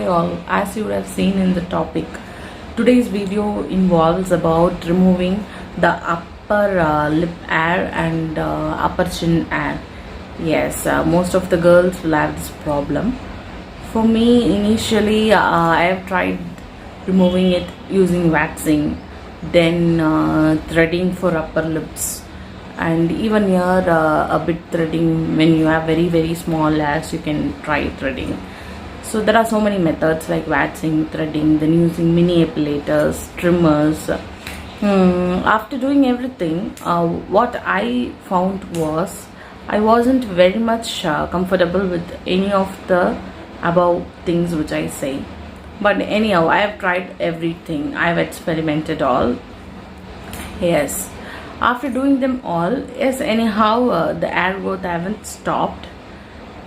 Hi all, as you would have seen in the topic, today's video involves about removing the upper lip hair and upper chin hair. Yes, most of the girls will have this problem. For me, initially I have tried removing it using waxing, then threading for upper lips, and even here a bit threading. When you have very small hairs, you can try threading. So there are so many methods like waxing, threading, then using mini epilators, trimmers. After doing everything, what I found was I wasn't very much comfortable with any of the above things which I say. But anyhow, I have tried everything. I have experimented all. Yes. After doing them all, yes, anyhow, the hair growth haven't stopped.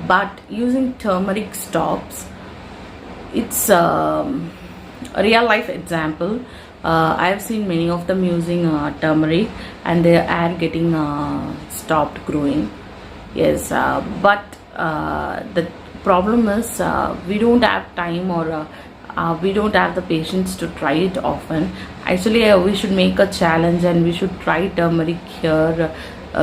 But using turmeric stops. It's a real life example. I have seen many of them using turmeric and their hair getting stopped growing. Yes, but the problem is we don't have time, or we don't have the patience to try it often. Actually, we should make a challenge and we should try turmeric here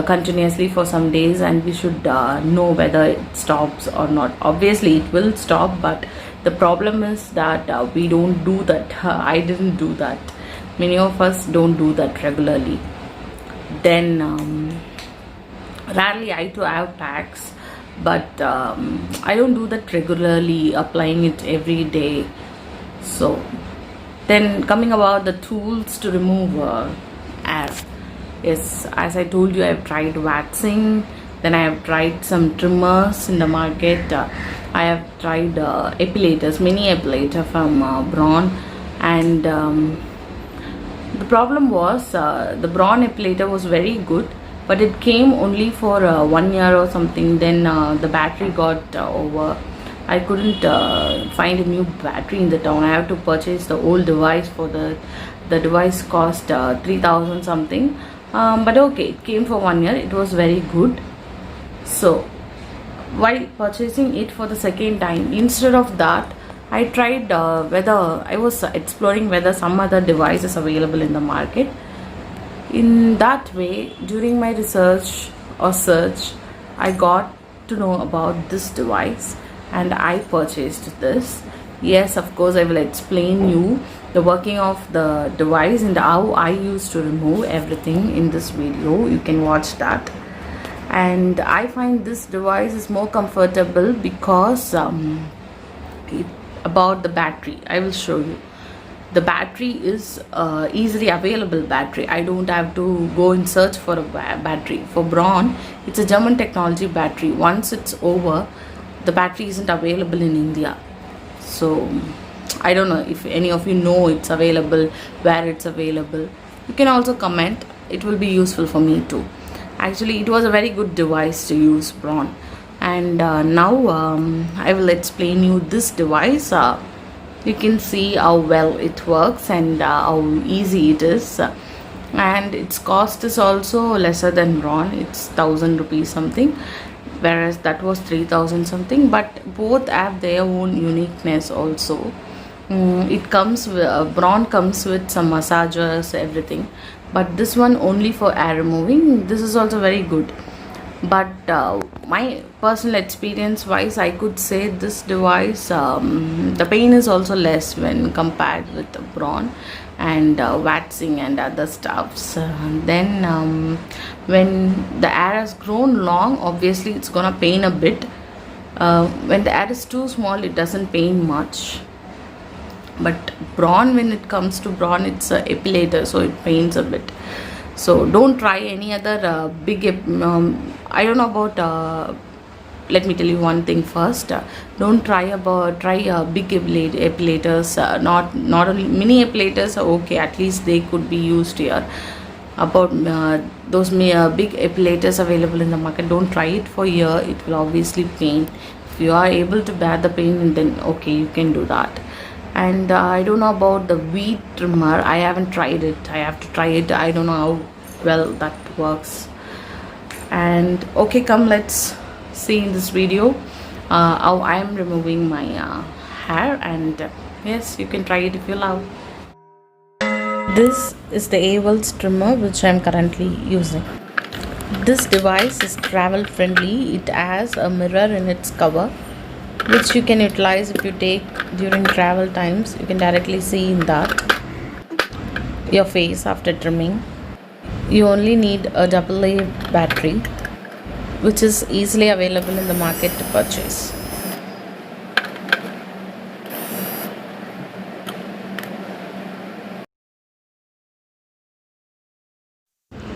continuously for some days, and we should know whether it stops or not. Obviously it will stop, but the problem is that we don't do that. I didn't do that. Many of us don't do that regularly. Then rarely I too have packs, but I don't do that regularly, applying it every day. So then, coming about the tools to remove hair. Yes, as I told you, I have tried waxing, then I have tried some trimmers in the market. I have tried epilators, mini epilator from Braun, and the problem was the Braun epilator was very good, but it came only for 1 year or something. Then the battery got over. I couldn't find a new battery in the town. I have to purchase the old device. For the device cost 3,000 something. But okay, it came for 1 year. It was very good. So while purchasing it for the second time, instead of that, I tried whether I was exploring whether some other device is available in the market. In that way, during my research or search, I got to know about this device and I purchased this. Yes, of course, I will explain you the working of the device and how I used to remove everything in this video. You can watch that. And I find this device is more comfortable because about the battery, I will show you. The battery is easily available battery. I don't have to go and search for a battery. For Braun, it's a German technology battery. Once it's over, the battery isn't available in India. So I don't know if any of you know it's available, where it's available. You can also comment. It will be useful for me too. Actually, it was a very good device to use, Braun. And now I will explain you this device. You can see how well it works and how easy it is. And its cost is also lesser than Braun. It's 1,000 rupees something, whereas that was 3,000 something. But both have their own uniqueness also. It comes with Braun comes with some massagers, everything, but this one only for hair removing. This is also very good, but my personal experience wise, I could say this device, the pain is also less when compared with the Braun and waxing and other stuffs. Then when the hair has grown long, obviously it's gonna pain a bit. When the hair is too small, it doesn't pain much. But Braun, when it comes to Braun, it's a epilator, so it pains a bit. So don't try any other big I don't know about let me tell you one thing first. Don't try big epilators. Not only mini epilators are okay, at least they could be used here. About those big epilators available in the market, don't try it for here. It will obviously pain. If you are able to bear the pain, then okay, you can do that. And I don't know about the weed trimmer. I haven't tried it. I have to try it. I don't know how well that works. And okay, come, let's see in this video how I am removing my hair, and yes, you can try it if you love. This is the Avel's trimmer which I am currently using. This device is travel friendly. It has a mirror in its cover which you can utilize if you take during travel times. You can directly see in that your face after trimming. You only need a AA battery which is easily available in the market to purchase.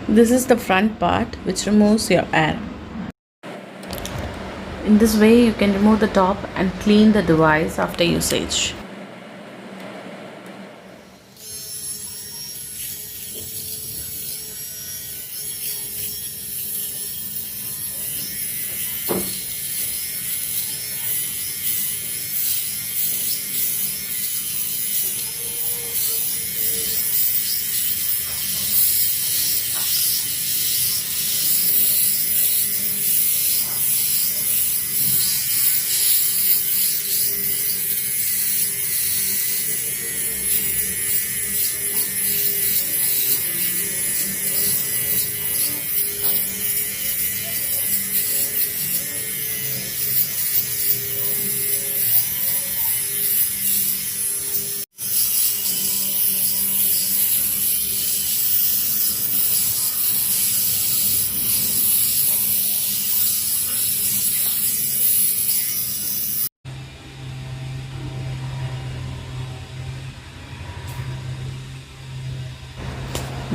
This is the front part which removes your hair. In this way you can remove the top and clean the device after usage.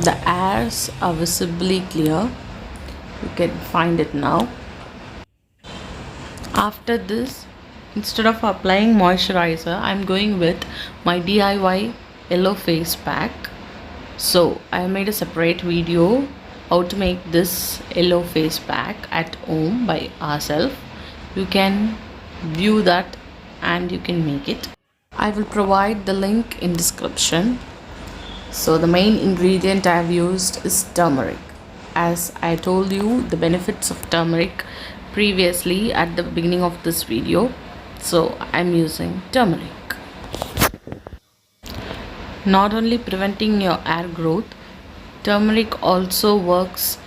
The hairs are visibly clear. You can find it now. After this, instead of applying moisturizer, I'm going with my DIY yellow face pack. So I made a separate video how to make this yellow face pack at home by ourselves. You can view that and you can make it. I will provide the link in description. So the main ingredient I have used is turmeric. As I told you the benefits of turmeric previously at the beginning of this video, so I'm using turmeric. Not only preventing your hair growth, turmeric also works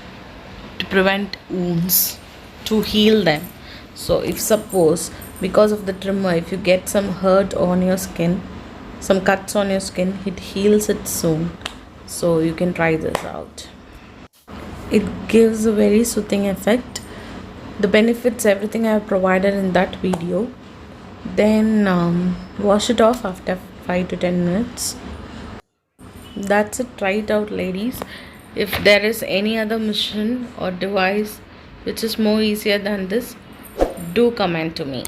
to prevent wounds, to heal them. So if suppose because of the trimmer, if you get some hurt on your skin, some cuts on your skin, it heals it soon. So you can try this out. It gives a very soothing effect. The benefits, everything I have provided in that video. Then wash it off after 5 to 10 minutes. That's it. Try it out, ladies. If there is any other machine or device which is more easier than this, do comment to me.